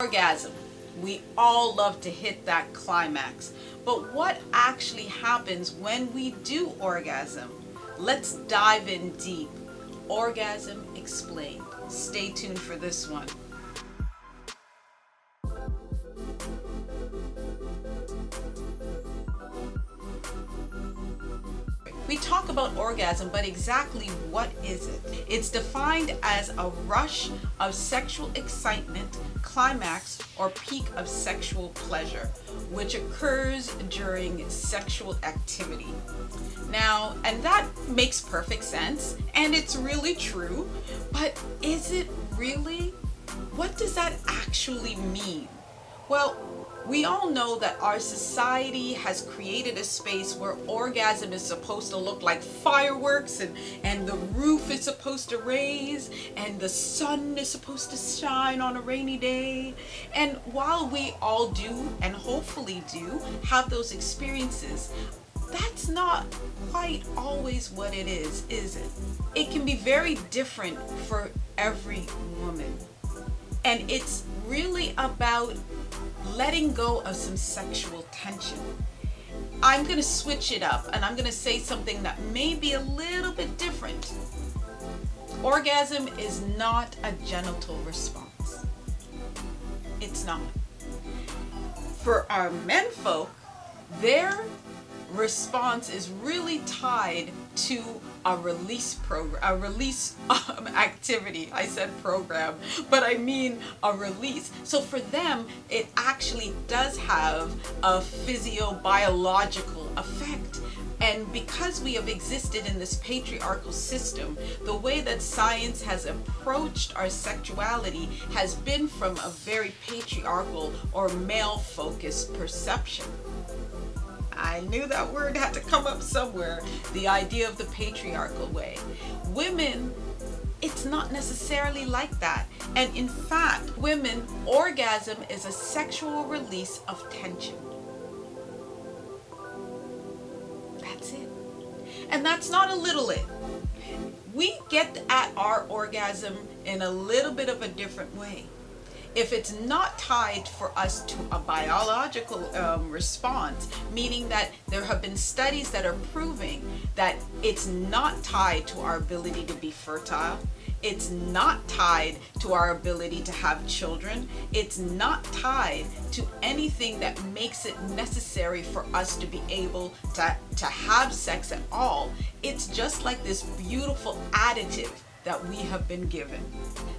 Orgasm. We all love to hit that climax. But what actually happens when we do orgasm? Let's dive in deep. Orgasm Explained. Stay tuned for this one. We talk about orgasm, but exactly what is it? It's defined as a rush of sexual excitement, climax, or peak of sexual pleasure, which occurs during sexual activity. Now, and that makes perfect sense, and it's really true, but is it really? What does that actually mean? Well, we all know that our society has created a space where orgasm is supposed to look like fireworks, and the roof is supposed to raise and the sun is supposed to shine on a rainy day. And while we all do, and hopefully do, have those experiences, that's not quite always what it is it? It can be very different for every woman. And it's really about letting go of some sexual tension. I'm going to switch it up and I'm going to say something that may be a little bit different. Orgasm is not a genital response. It's not. For our men folk, their response is really tied to a release program, a release activity. I said program, but I mean a release. So for them, it actually does have a physiobiological effect. And because we have existed in this patriarchal system, the way that science has approached our sexuality has been from a very patriarchal or male-focused perception. I knew that word had to come up somewhere. The idea of the patriarchal way. Women, it's not necessarily like that. And in fact, women, orgasm is a sexual release of tension. That's it. And that's not a little it. We get at our orgasm in a little bit of a different way. If it's not tied for us to a biological response, meaning that there have been studies that are proving that it's not tied to our ability to be fertile, it's not tied to our ability to have children, it's not tied to anything that makes it necessary for us to be able to have sex at all. It's just like this beautiful additive that we have been given.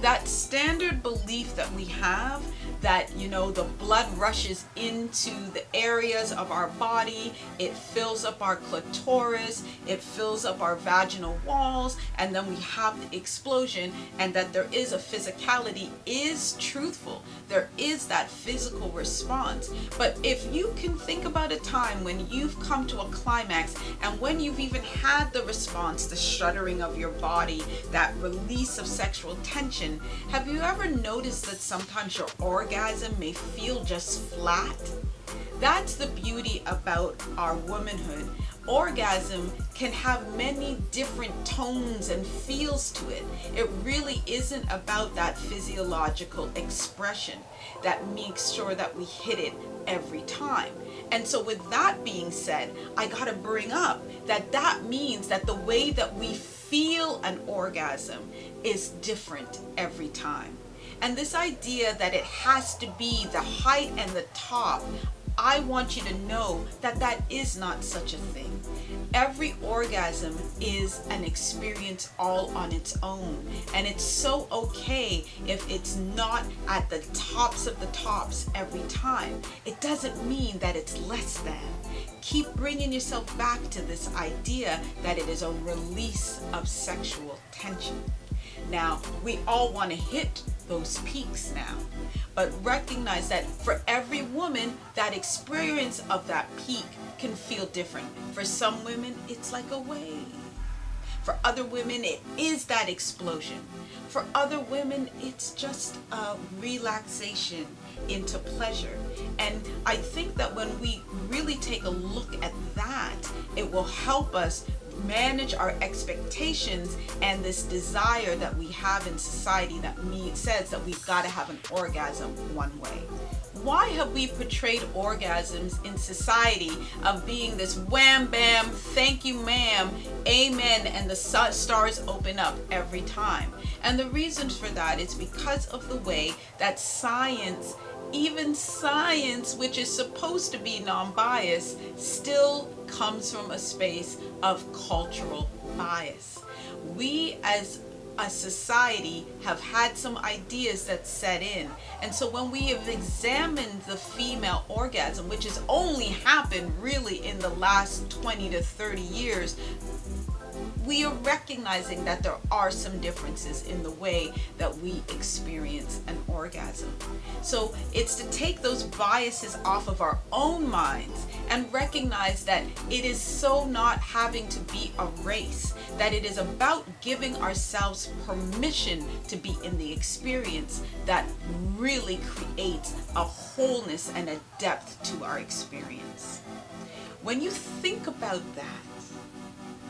That standard belief that we have that, you know, the blood rushes into the areas of our body, it fills up our clitoris, it fills up our vaginal walls, and then we have the explosion, and that there is a physicality is truthful. There is that physical response. But if you can think about a time when you've come to a climax, and when you've even had the response, the shuddering of your body, that release of sexual tension, have you ever noticed that sometimes your orgasm may feel just flat? That's the beauty about our womanhood. Orgasm can have many different tones and feels to it. It really isn't about that physiological expression that makes sure that we hit it every time. And so with that being said, I gotta bring up that means that the way that we feel an orgasm is different every time. And this idea that it has to be the height and the top, I want you to know that that is not such a thing. Every orgasm is an experience all on its own. And it's so okay if it's not at the tops of the tops every time. It doesn't mean that it's less than. Keep bringing yourself back to this idea that it is a release of sexual tension. Now, we all want to hit those peaks now, but recognize that for every woman, that experience of that peak can feel different. For some women, it's like a wave. For other women, it is that explosion. For other women, it's just a relaxation into pleasure. And I think that when we really take a look at that, it will help us manage our expectations and this desire that we have in society that says that we've got to have an orgasm one way. Why have we portrayed orgasms in society of being this wham bam, thank you ma'am, amen, and the stars open up every time? And the reasons for that is because of the way that science, even science, which is supposed to be non-biased, still comes from a space of cultural bias. We as a society have had some ideas that set in, and so when we have examined the female orgasm, which has only happened really in the last 20 to 30 years, we are recognizing that there are some differences in the way that we experience an orgasm. So it's to take those biases off of our own minds and recognize that it is so not having to be a race, that it is about giving ourselves permission to be in the experience that really creates a wholeness and a depth to our experience. When you think about that,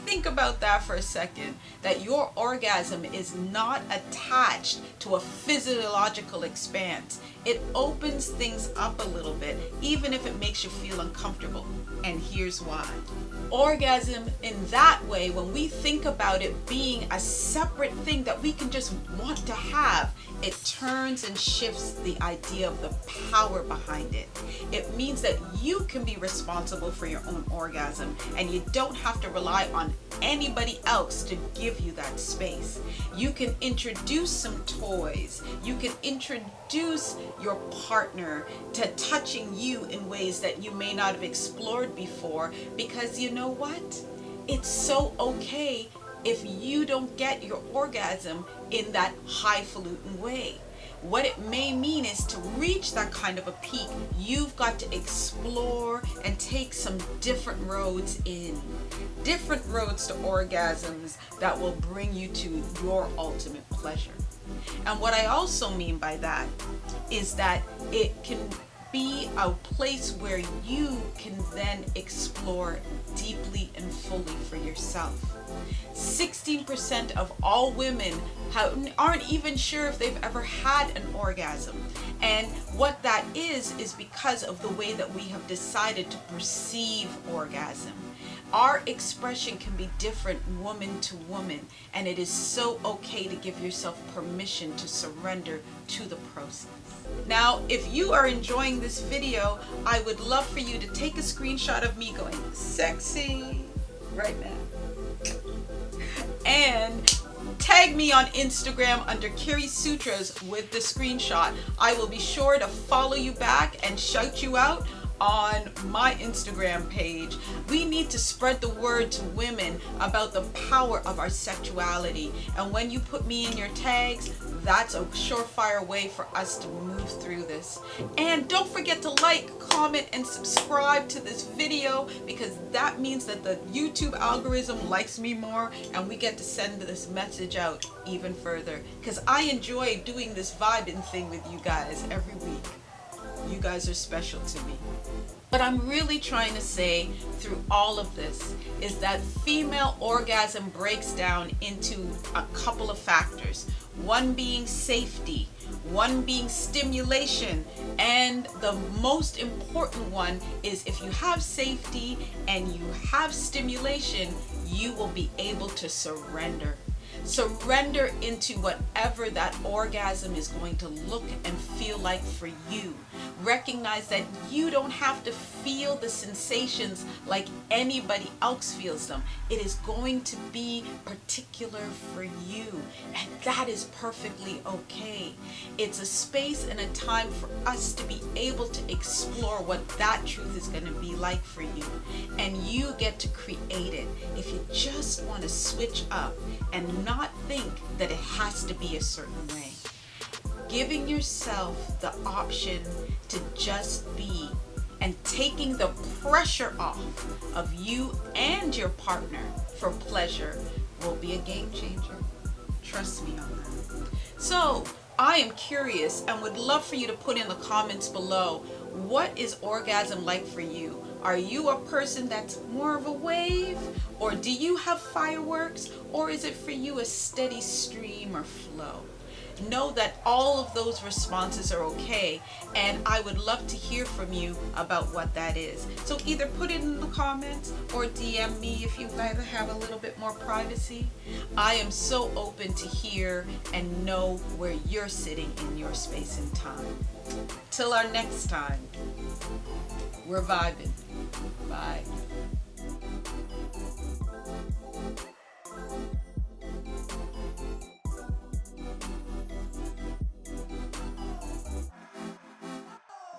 think about that for a second, that your orgasm is not attached to a physiological expanse. It opens things up a little bit, even if it makes you feel uncomfortable. And here's why. Orgasm in that way, when we think about it being a separate thing that we can just want to have, it turns and shifts the idea of the power behind it. It means that you can be responsible for your own orgasm, and you don't have to rely on anybody else to give you that space. You can introduce some toys. You can introduce your partner to touching you in ways that you may not have explored before, because you know what? It's so okay if you don't get your orgasm in that highfalutin way. What it may mean is to reach that kind of a peak, you've got to explore and take some different roads in. Different roads to orgasms that will bring you to your ultimate pleasure. And what I also mean by that is that it can be a place where you can then explore deeply and fully for yourself. 16% of all women aren't even sure if they've ever had an orgasm. And what that is because of the way that we have decided to perceive orgasm. Our expression can be different woman to woman, and it is so okay to give yourself permission to surrender to the process. Now, if you are enjoying this video, I would love for you to take a screenshot of me going sexy right now, and tag me on Instagram under KerrySutras with the screenshot. I will be sure to follow you back and shout you out on my Instagram page. We need to spread the word to women about the power of our sexuality. And when you put me in your tags, that's a surefire way for us to move through this. And don't forget to like, comment, and subscribe to this video, because that means that the YouTube algorithm likes me more and we get to send this message out even further. Because I enjoy doing this vibing thing with you guys every week. You guys are special to me. What I'm really trying to say through all of this is that female orgasm breaks down into a couple of factors. One being safety, one being stimulation, and the most important one is if you have safety and you have stimulation, you will be able to surrender. Surrender into whatever that orgasm is going to look and feel like for you. Recognize that you don't have to feel the sensations like anybody else feels them. It is going to be particular for you, and that is perfectly okay. It's a space and a time for us to be able to explore what that truth is going to be like for you, and you get to create it if you just want to switch up and not think that it has to be a certain way. Giving yourself the option to just be, and taking the pressure off of you and your partner for pleasure will be a game changer. Trust me on that. So I am curious and would love for you to put in the comments below, what is orgasm like for you? Are you a person that's more of a wave? Or do you have fireworks? Or is it for you a steady stream or flow? Know that all of those responses are okay, and I would love to hear from you about what that is. So either put it in the comments or DM me if you'd rather have a little bit more privacy. I am so open to hear and know where you're sitting in your space and time. Till our next time, we're vibing. Bye.